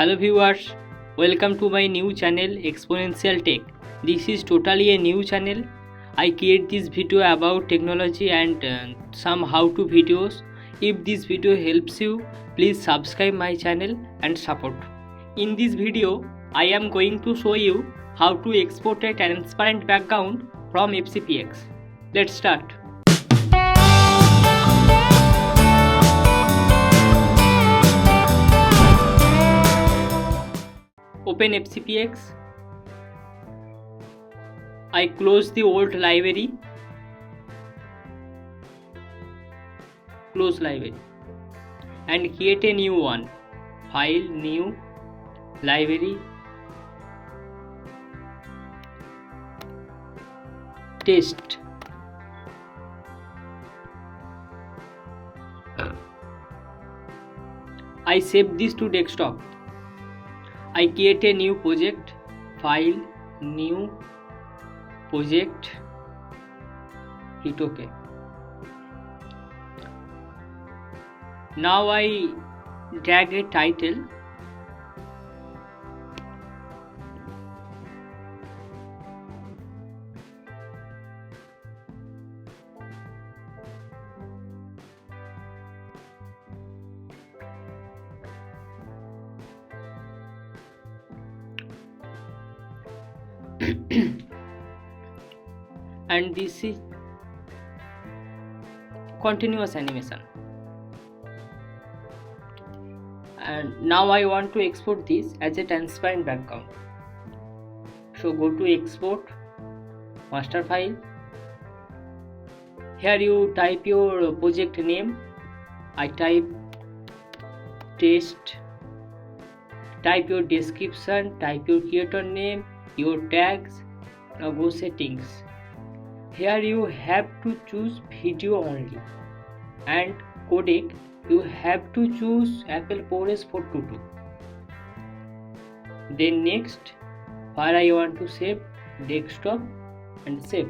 Hello viewers, welcome to my new channel Exponential Tech. This is totally a new channel. I create this video about technology and some how-to videos. If this video helps you, please subscribe my channel and support. In this video, I am going to show you how to export a transparent background from FCPX. Let's start. Open FCPX. I close the old library. Close library and create a new one. File, new, library, test. I save this to desktop. I create a new project, file, new, project, hit OK. Now I drag a title. And this is continuous animation. And now I want to export this as a transparent background. So go to export, master file. Here you type your project name. I type test. Type your description, type your creator name, your tags. Now go settings. Here you have to choose video only, and codec you have to choose Apple ProRes 422. Then next, where I want to save, desktop and save.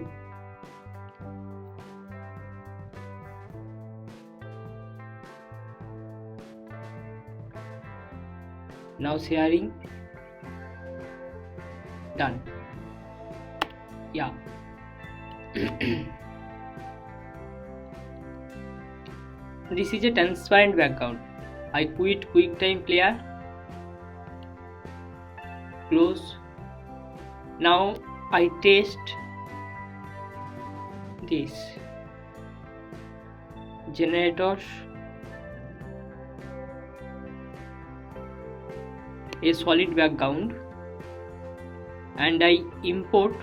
Now sharing, done. Yeah. This is a transparent background. I quit QuickTime Player. Close. Now I test this. Generators. A solid background. And I import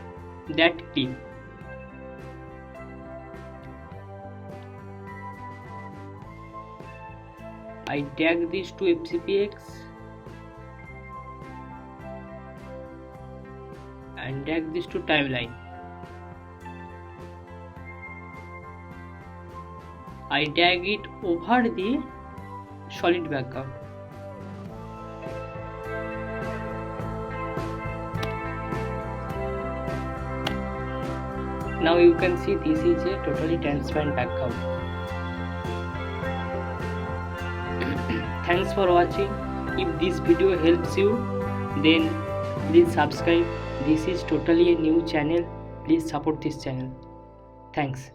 that clip. I drag this to FCPX and drag this to timeline. I drag it over the solid background. Now you can see this is a totally transparent background. Thanks for watching. If this video helps you, then please subscribe. This is totally a new channel. Please support this channel. Thanks.